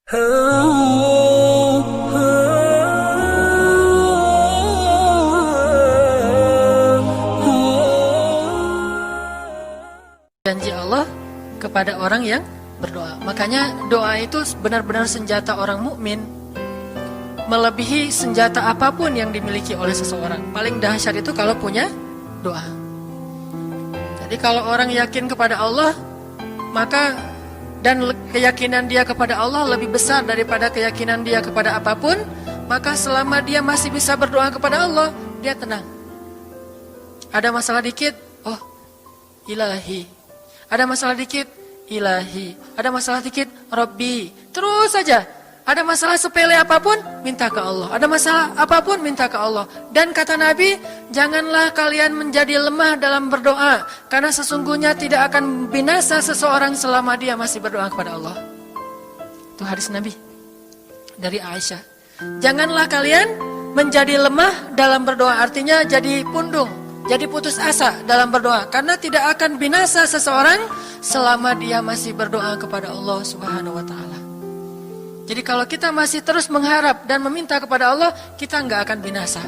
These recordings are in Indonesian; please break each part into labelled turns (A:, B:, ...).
A: Janji Allah kepada orang yang berdoa. Makanya doa itu benar-benar senjata orang mukmin, melebihi senjata apapun yang dimiliki oleh seseorang. Paling dahsyat itu kalau punya doa. Jadi kalau orang yakin kepada Allah, maka dan keyakinan dia kepada Allah lebih besar daripada keyakinan dia kepada apapun, maka selama dia masih bisa berdoa kepada Allah, dia tenang. Ada masalah dikit, oh Ilahi. Ada masalah dikit, Ilahi. Ada masalah dikit, Rabbi. Terus saja. Ada masalah sepele apapun, minta ke Allah. Ada masalah apapun, minta ke Allah. Dan kata Nabi, janganlah kalian menjadi lemah dalam berdoa, karena sesungguhnya tidak akan binasa seseorang selama dia masih berdoa kepada Allah. Itu hadis Nabi dari Aisyah. Janganlah kalian menjadi lemah dalam berdoa, artinya jadi pundung, jadi putus asa dalam berdoa, karena tidak akan binasa seseorang selama dia masih berdoa kepada Allah Subhanahu wa taala. Jadi kalau kita masih terus mengharap dan meminta kepada Allah, kita nggak akan binasa,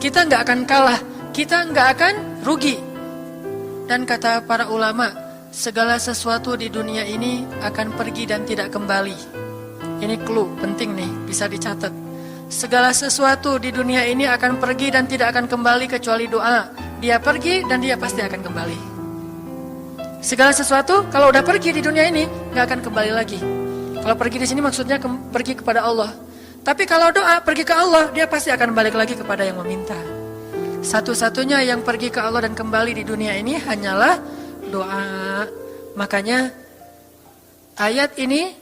A: kita nggak akan kalah, kita nggak akan rugi. Dan kata para ulama, segala sesuatu di dunia ini akan pergi dan tidak kembali. Ini clue penting nih, bisa dicatat. Segala sesuatu di dunia ini akan pergi dan tidak akan kembali kecuali doa. Dia pergi dan dia pasti akan kembali. Segala sesuatu kalau udah pergi di dunia ini nggak akan kembali lagi. Kalau pergi di sini maksudnya pergi kepada Allah. Tapi kalau doa pergi ke Allah, dia pasti akan balik lagi kepada yang meminta. Satu-satunya yang pergi ke Allah dan kembali di dunia ini hanyalah doa. Makanya ayat ini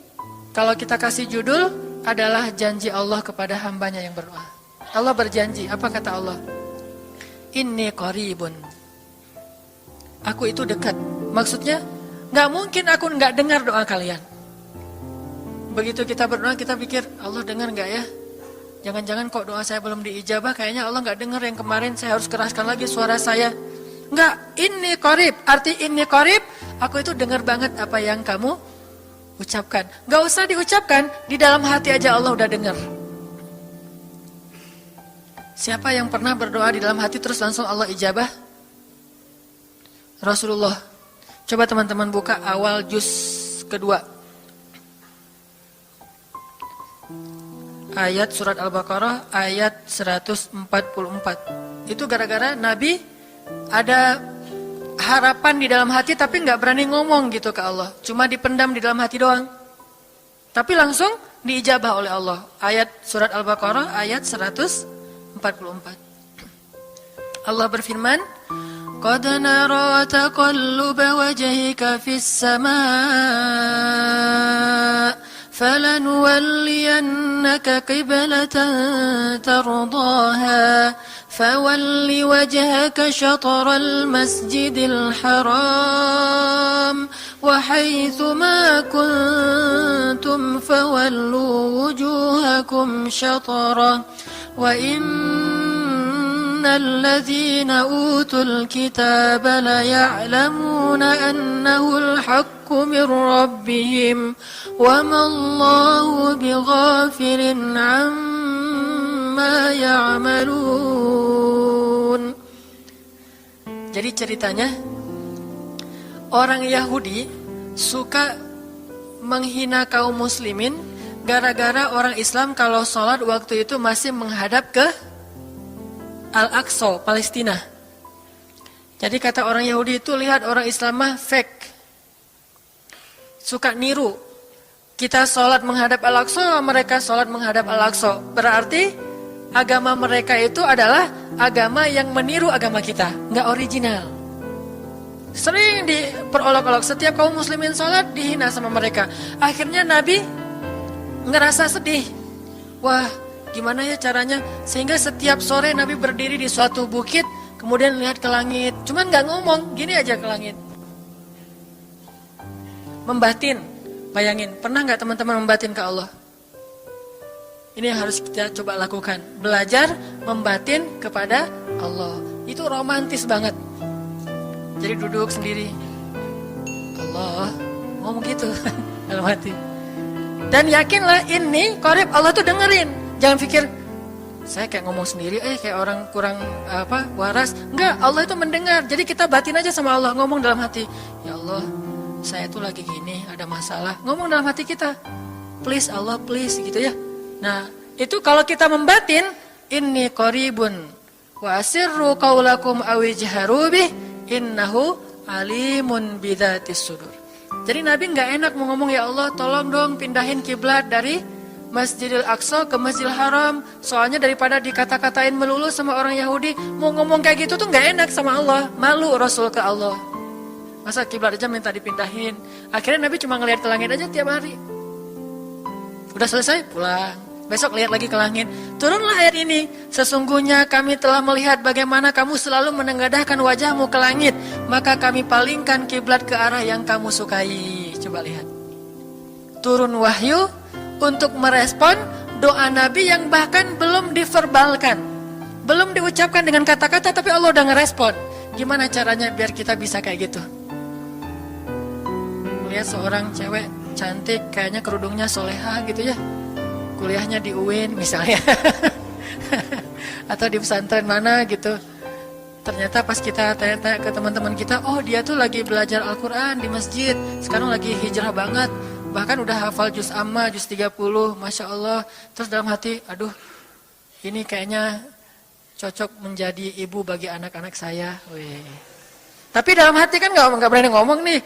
A: kalau kita kasih judul adalah janji Allah kepada hambanya yang berdoa. Allah berjanji, apa kata Allah? Inni qaribun. Aku itu dekat. Maksudnya gak mungkin aku gak dengar doa kalian. Begitu kita berdoa, kita pikir, Allah dengar gak ya? Jangan-jangan kok doa saya belum diijabah, kayaknya Allah gak dengar yang kemarin, saya harus keraskan lagi suara saya. Enggak, inni qarib. Arti inni qarib, aku itu dengar banget apa yang kamu ucapkan. Gak usah diucapkan, di dalam hati aja Allah udah dengar. Siapa yang pernah berdoa di dalam hati terus langsung Allah ijabah? Rasulullah. Coba teman-teman buka awal juz kedua. Ayat surat Al-Baqarah ayat 144. Itu gara-gara Nabi ada harapan di dalam hati tapi gak berani ngomong gitu ke Allah. Cuma dipendam di dalam hati doang. Tapi langsung diijabah oleh Allah. Ayat surat Al-Baqarah ayat 144. Allah berfirman, Qad nara taqalluba wajhika fis samaa فَلَنُوَلِّيَنَّكَ قِبْلَةً تَرْضَاهَا فَوَلِّ وَجْهَكَ شَطْرَ الْمَسْجِدِ الْحَرَامِ وَحَيْثُ مَا كُنْتُمْ فَوَلُّوا وُجُوهَكُمْ شَطْرَهُ وَإِنَّ الَّذِينَ أُوتُوا الْكِتَابَ لَيَعْلَمُونَ أَنَّهُ الْحَقُّ مِنْ رَبِّهِمْ وَمَا اللَّهُ بِغَافِلٍ عَمَّا يَعْمَلُونَ. Jadi ceritanya, orang Yahudi suka menghina kaum muslimin gara-gara orang Islam kalau sholat waktu itu masih menghadap ke Al-Aqsa, Palestina. Jadi kata orang Yahudi itu, lihat orang Islam mah fake, suka niru. Kita sholat menghadap Al-Aqsa, mereka sholat menghadap Al-Aqsa. Berarti agama mereka itu adalah agama yang meniru agama kita, nggak original. Sering diperolok-olok, setiap kaum muslimin sholat dihina sama mereka. Akhirnya Nabi ngerasa sedih. Wah, gimana ya caranya? Sehingga setiap sore Nabi berdiri di suatu bukit, kemudian lihat ke langit. Cuman nggak ngomong, gini aja ke langit. Membatin, bayangin. Pernah nggak teman-teman membatin ke Allah? Ini yang harus kita coba lakukan. Belajar membatin kepada Allah. Itu romantis banget. Jadi duduk sendiri. Allah, ngomong gitu dalam hati. Dan yakinlah ini qarib, Allah tuh dengerin. Jangan pikir saya kayak ngomong sendiri, kayak orang kurang waras. Enggak, Allah itu mendengar. Jadi kita batin aja sama Allah, ngomong dalam hati, ya Allah, saya tuh lagi gini, ada masalah. Ngomong dalam hati kita, please Allah, please, gitu ya. Nah, itu kalau kita membatin, inni qaribun wa asirru qaulakum aw ijharu bih innahu alimun bidzatis sudur. Jadi Nabi nggak enak mau ngomong, ya Allah, tolong dong pindahin kiblat dari Masjidil Aqsa ke Masjidil Haram. Soalnya daripada dikata-katain melulu sama orang Yahudi, mau ngomong kayak gitu tuh nggak enak sama Allah. Malu Rasul ke Allah. Masa kiblat aja minta dipindahin. Akhirnya Nabi cuma ngelihat ke langit aja tiap hari. Udah selesai, pulang. Besok lihat lagi ke langit. Turunlah ayat ini. Sesungguhnya kami telah melihat bagaimana kamu selalu menengadahkan wajahmu ke langit. Maka kami palingkan kiblat ke arah yang kamu sukai. Coba lihat. Turun wahyu untuk merespon doa Nabi yang bahkan belum diverbalkan. Belum diucapkan dengan kata-kata, tapi Allah udah ngerespon. Gimana caranya biar kita bisa kayak gitu? Lihat seorang cewek cantik, kayaknya kerudungnya soleha gitu ya. Kuliahnya di UIN misalnya. Atau di pesantren mana gitu. Ternyata pas kita tanya-tanya ke teman-teman kita, oh dia tuh lagi belajar Al-Quran di masjid. Sekarang lagi hijrah banget. Bahkan udah hafal juz amma, juz 30, Masya Allah. Terus dalam hati, aduh ini kayaknya cocok menjadi ibu bagi anak-anak saya. Wih. Tapi dalam hati kan gak berani ngomong nih.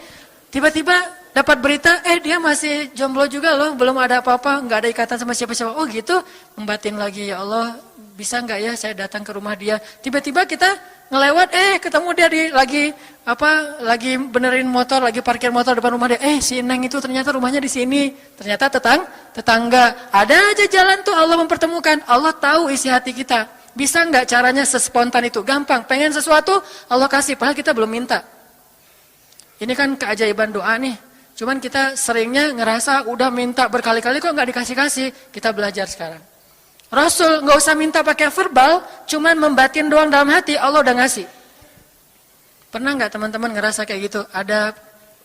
A: Tiba-tiba dapat berita, dia masih jomblo juga loh, belum ada apa-apa, gak ada ikatan sama siapa-siapa. Oh gitu, membatin lagi, ya Allah, bisa gak ya saya datang ke rumah dia. Tiba-tiba kita ngelewat, ketemu dia lagi benerin motor, lagi parkir motor depan rumah dia. Si Neng itu ternyata rumahnya di sini. Ternyata tetangga. Ada aja jalan tuh Allah mempertemukan. Allah tahu isi hati kita. Bisa nggak caranya sespontan itu? Gampang. Pengen sesuatu, Allah kasih. Padahal kita belum minta. Ini kan keajaiban doa nih. Cuman kita seringnya ngerasa udah minta berkali-kali kok nggak dikasih-kasih. Kita belajar sekarang. Rasul nggak usah minta pakai verbal, cuman membatin doang dalam hati, Allah udah ngasih. Pernah nggak teman-teman ngerasa kayak gitu? Ada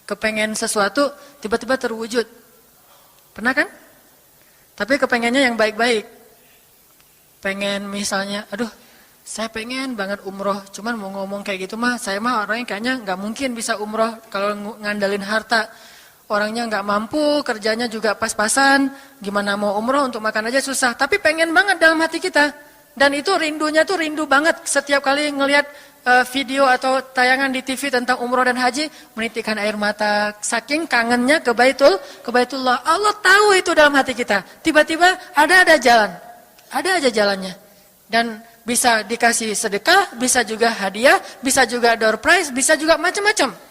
A: kepengen sesuatu, tiba-tiba terwujud. Pernah kan? Tapi kepengennya yang baik-baik. Pengen misalnya, aduh, saya pengen banget umroh, cuman mau ngomong kayak gitu mah, saya mah orangnya kayaknya nggak mungkin bisa umroh kalau ngandalin harta. Orangnya nggak mampu, kerjanya juga pas-pasan, gimana mau umroh untuk makan aja susah. Tapi pengen banget dalam hati kita. Dan itu rindunya tuh rindu banget. Setiap kali ngelihat video atau tayangan di TV tentang umroh dan haji, menitikkan air mata. Saking kangennya ke Baitullah. Allah tahu itu dalam hati kita. Tiba-tiba ada jalan. Ada aja jalannya. Dan bisa dikasih sedekah, bisa juga hadiah, bisa juga door prize, bisa juga macam-macam.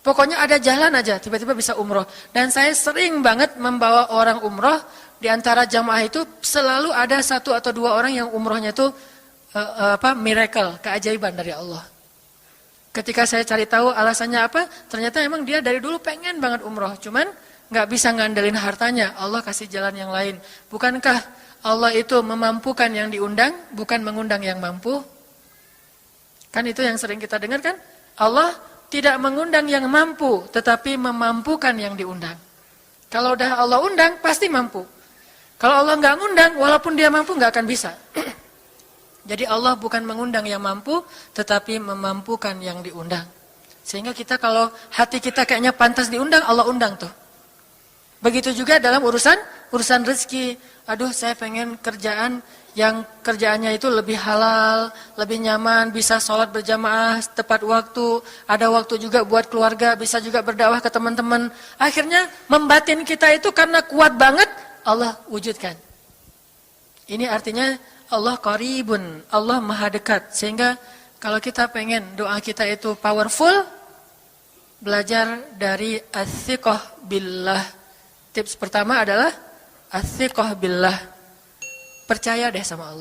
A: Pokoknya ada jalan aja, tiba-tiba bisa umroh. Dan saya sering banget membawa orang umroh. Di antara jamaah itu selalu ada 1 atau 2 orang yang umrohnya itu miracle, keajaiban dari Allah. Ketika saya cari tahu alasannya apa, ternyata emang dia dari dulu pengen banget umroh. Cuman gak bisa ngandelin hartanya, Allah kasih jalan yang lain. Bukankah Allah itu memampukan yang diundang, bukan mengundang yang mampu? Kan itu yang sering kita dengar kan? Allah tidak mengundang yang mampu, tetapi memampukan yang diundang. Kalau udah Allah undang, pasti mampu. Kalau Allah nggak ngundang, walaupun dia mampu nggak akan bisa. Jadi Allah bukan mengundang yang mampu, tetapi memampukan yang diundang. Sehingga kita kalau hati kita kayaknya pantas diundang, Allah undang tuh. Begitu juga dalam urusan rezeki. Aduh, saya pengen kerjaan yang kerjaannya itu lebih halal, lebih nyaman, bisa sholat berjamaah tepat waktu, ada waktu juga buat keluarga, bisa juga berdakwah ke teman-teman. Akhirnya membatin kita itu karena kuat banget, Allah wujudkan. Ini artinya Allah qaribun, Allah maha dekat. Sehingga kalau kita pengen doa kita itu powerful, belajar dari as-siqah billah. Tips pertama adalah as-siqah billah. Percaya deh sama Allah.